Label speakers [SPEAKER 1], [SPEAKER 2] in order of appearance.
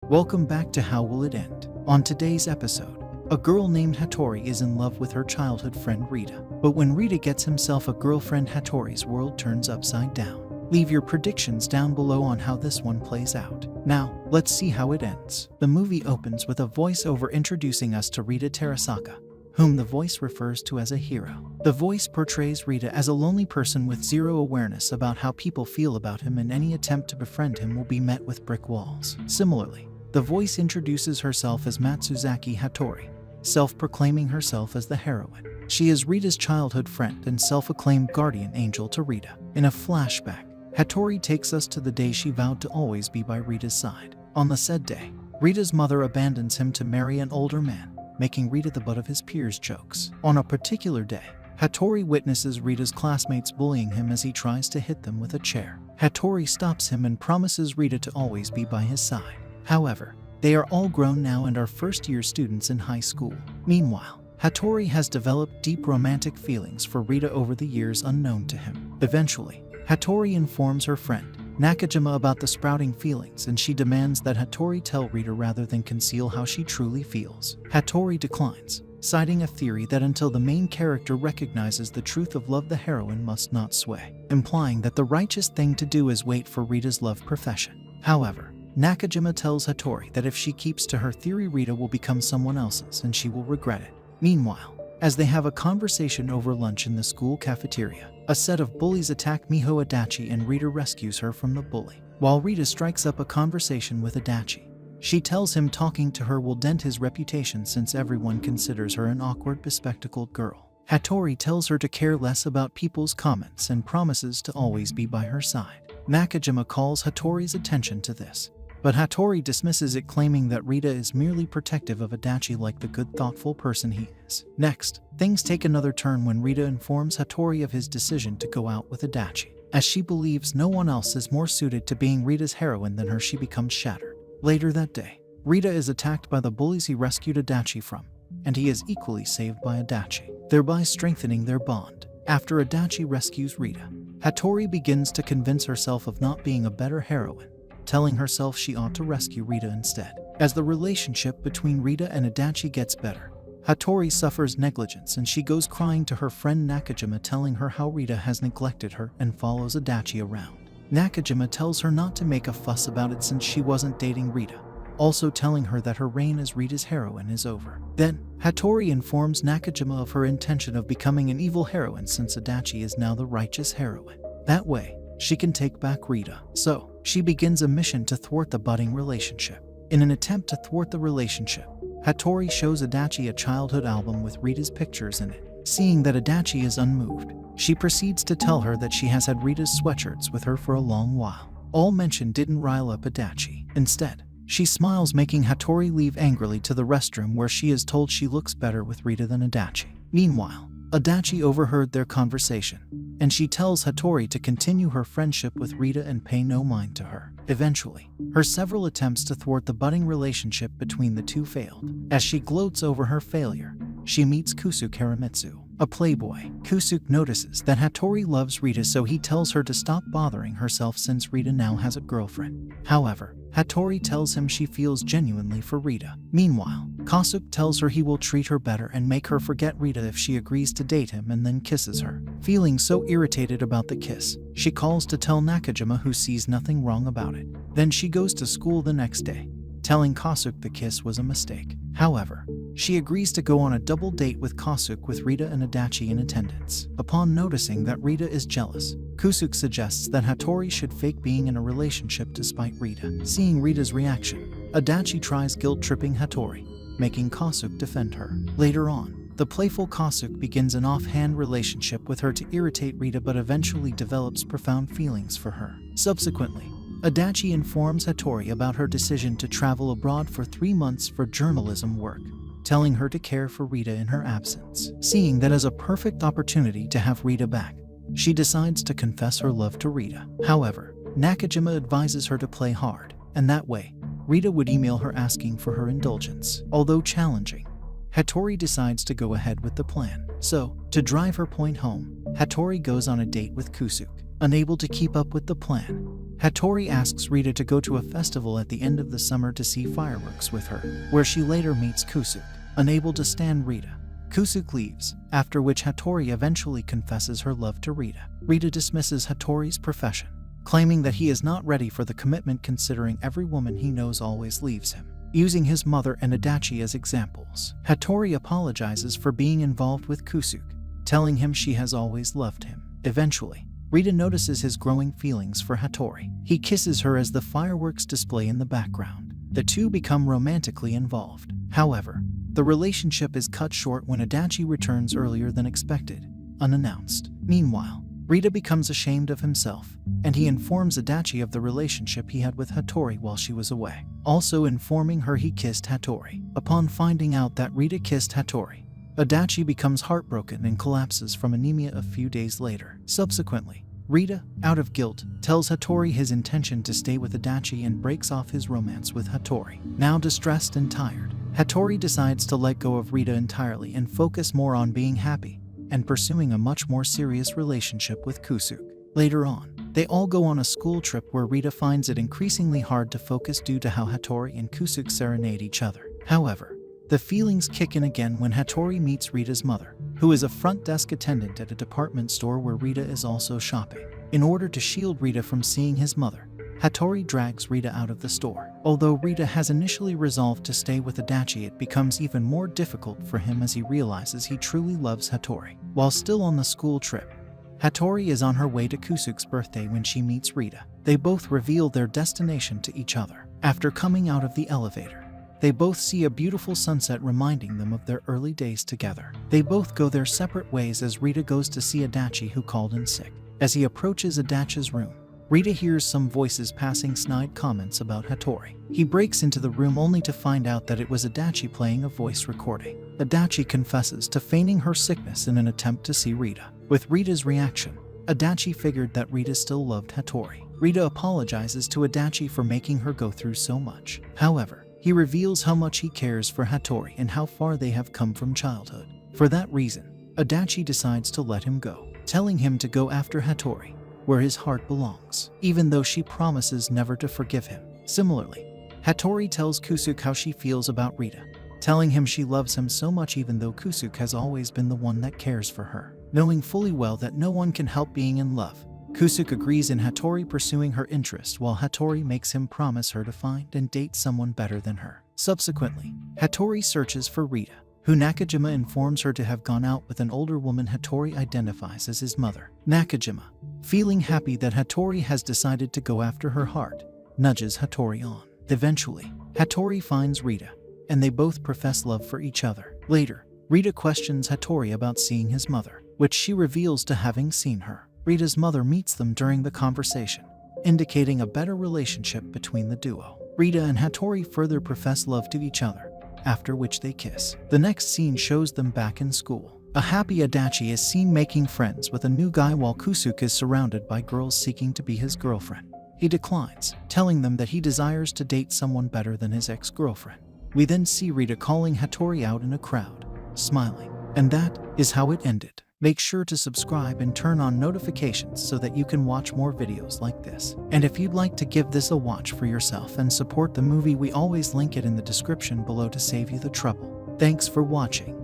[SPEAKER 1] Welcome back to How Will It End? On today's episode, a girl named Hattori is in love with her childhood friend Rita. But when Rita gets himself a girlfriend, Hattori's world turns upside down. Leave your predictions down below on how this one plays out. Now, let's see how it ends. The movie opens with a voiceover introducing us to Rita Terasaka, whom the voice refers to as a hero. The voice portrays Rita as a lonely person with zero awareness about how people feel about him, and any attempt to befriend him will be met with brick walls. Similarly, the voice introduces herself as Matsuzaki Hattori, self-proclaiming herself as the heroine. She is Rita's childhood friend and self-acclaimed guardian angel to Rita. In a flashback, Hattori takes us to the day she vowed to always be by Rita's side. On the said day, Rita's mother abandons him to marry an older man, making Rita the butt of his peers' jokes. On a particular day, Hattori witnesses Rita's classmates bullying him as he tries to hit them with a chair. Hattori stops him and promises Rita to always be by his side. However, they are all grown now and are first-year students in high school. Meanwhile, Hattori has developed deep romantic feelings for Rita over the years unknown to him. Eventually, Hattori informs her friend, Nakajima, about the sprouting feelings, and she demands that Hattori tell Rita rather than conceal how she truly feels. Hattori declines, citing a theory that until the main character recognizes the truth of love, the heroine must not sway, implying that the righteous thing to do is wait for Rita's love profession. However, Nakajima tells Hattori that if she keeps to her theory, Rita will become someone else's and she will regret it. Meanwhile, as they have a conversation over lunch in the school cafeteria, a set of bullies attack Miho Adachi and Rita rescues her from the bully. While Rita strikes up a conversation with Adachi, she tells him talking to her will dent his reputation since everyone considers her an awkward, bespectacled girl. Hattori tells her to care less about people's comments and promises to always be by her side. Nakajima calls Hattori's attention to this, but Hattori dismisses it, claiming that Rita is merely protective of Adachi like the good, thoughtful person he is. Next, things take another turn when Rita informs Hattori of his decision to go out with Adachi. As she believes no one else is more suited to being Rita's heroine than her, she becomes shattered. Later that day, Rita is attacked by the bullies he rescued Adachi from, and he is equally saved by Adachi, thereby strengthening their bond. After Adachi rescues Rita, Hattori begins to convince herself of not being a better heroine, telling herself she ought to rescue Rita instead. As the relationship between Rita and Adachi gets better, Hattori suffers negligence and she goes crying to her friend Nakajima, telling her how Rita has neglected her, and follows Adachi around. Nakajima tells her not to make a fuss about it since she wasn't dating Rita, also telling her that her reign as Rita's heroine is over. Then, Hattori informs Nakajima of her intention of becoming an evil heroine since Adachi is now the righteous heroine. That way, she can take back Rita. So, she begins a mission to thwart the budding relationship. In an attempt to thwart the relationship, Hattori shows Adachi a childhood album with Rita's pictures in it. Seeing that Adachi is unmoved, she proceeds to tell her that she has had Rita's sweatshirts with her for a long while. All mention didn't rile up Adachi. Instead, she smiles, making Hattori leave angrily to the restroom, where she is told she looks better with Rita than Adachi. Meanwhile, Adachi overheard their conversation, and she tells Hattori to continue her friendship with Rita and pay no mind to her. Eventually, her several attempts to thwart the budding relationship between the two failed. As she gloats over her failure, she meets Kusuke Haramitsu, a playboy. Kusuke notices that Hattori loves Rita, so he tells her to stop bothering herself since Rita now has a girlfriend. However, Hattori tells him she feels genuinely for Rita. Meanwhile, Kusuke tells her he will treat her better and make her forget Rita if she agrees to date him, and then kisses her. Feeling so irritated about the kiss, she calls to tell Nakajima, who sees nothing wrong about it. Then she goes to school the next day, telling Kusuke the kiss was a mistake. However, she agrees to go on a double date with Kusuke, with Rita and Adachi in attendance. Upon noticing that Rita is jealous, Kusuke suggests that Hattori should fake being in a relationship despite Rita. Seeing Rita's reaction, Adachi tries guilt-tripping Hattori, making Kusuke defend her. Later on, the playful Kusuke begins an offhand relationship with her to irritate Rita, but eventually develops profound feelings for her. Subsequently, Adachi informs Hattori about her decision to travel abroad for 3 months for journalism work, telling her to care for Rita in her absence. Seeing that as a perfect opportunity to have Rita back, she decides to confess her love to Rita. However, Nakajima advises her to play hard, and that way, Rita would email her asking for her indulgence. Although challenging, Hattori decides to go ahead with the plan. So, to drive her point home, Hattori goes on a date with Kusuke. Unable to keep up with the plan, Hattori asks Rita to go to a festival at the end of the summer to see fireworks with her, where she later meets Kusuke. Unable to stand Rita, Kusuke leaves, after which Hattori eventually confesses her love to Rita. Rita dismisses Hattori's profession, claiming that he is not ready for the commitment considering every woman he knows always leaves him. Using his mother and Adachi as examples, Hattori apologizes for being involved with Kusuke, telling him she has always loved him. Eventually, Rita notices his growing feelings for Hattori. He kisses her as the fireworks display in the background. The two become romantically involved. However, the relationship is cut short when Adachi returns earlier than expected, unannounced. Meanwhile, Rita becomes ashamed of himself, and he informs Adachi of the relationship he had with Hattori while she was away, also informing her he kissed Hattori. Upon finding out that Rita kissed Hattori, Adachi becomes heartbroken and collapses from anemia a few days later. Subsequently, Rita, out of guilt, tells Hattori his intention to stay with Adachi and breaks off his romance with Hattori. Now distressed and tired, Hattori decides to let go of Rita entirely and focus more on being happy and pursuing a much more serious relationship with Kusuke. Later on, they all go on a school trip where Rita finds it increasingly hard to focus due to how Hattori and Kusuke serenade each other. However, the feelings kick in again when Hattori meets Rita's mother, who is a front desk attendant at a department store where Rita is also shopping. In order to shield Rita from seeing his mother, Hattori drags Rita out of the store. Although Rita has initially resolved to stay with Adachi, it becomes even more difficult for him as he realizes he truly loves Hattori. While still on the school trip, Hattori is on her way to Kusuke's birthday when she meets Rita. They both reveal their destination to each other. After coming out of the elevator, they both see a beautiful sunset reminding them of their early days together. They both go their separate ways as Rita goes to see Adachi, who called in sick. As he approaches Adachi's room, Rita hears some voices passing snide comments about Hattori. He breaks into the room only to find out that it was Adachi playing a voice recording. Adachi confesses to feigning her sickness in an attempt to see Rita. With Rita's reaction, Adachi figured that Rita still loved Hattori. Rita apologizes to Adachi for making her go through so much. However, he reveals how much he cares for Hattori and how far they have come from childhood. For that reason, Adachi decides to let him go, telling him to go after Hattori, where his heart belongs, even though she promises never to forgive him. Similarly, Hattori tells Kusuke how she feels about Rita, telling him she loves him so much even though Kusuke has always been the one that cares for her. Knowing fully well that no one can help being in love, Kusuke agrees in Hattori pursuing her interest while Hattori makes him promise her to find and date someone better than her. Subsequently, Hattori searches for Rita, who Nakajima informs her to have gone out with an older woman Hattori identifies as his mother. Nakajima, feeling happy that Hattori has decided to go after her heart, nudges Hattori on. Eventually, Hattori finds Rita, and they both profess love for each other. Later, Rita questions Hattori about seeing his mother, which she reveals to having seen her. Rita's mother meets them during the conversation, indicating a better relationship between the duo. Rita and Hattori further profess love to each other, after which they kiss. The next scene shows them back in school. A happy Adachi is seen making friends with a new guy while Kusuke is surrounded by girls seeking to be his girlfriend. He declines, telling them that he desires to date someone better than his ex-girlfriend. We then see Rita calling Hattori out in a crowd, smiling. And that is how it ended. Make sure to subscribe and turn on notifications so that you can watch more videos like this. And if you'd like to give this a watch for yourself and support the movie, we always link it in the description below to save you the trouble. Thanks for watching.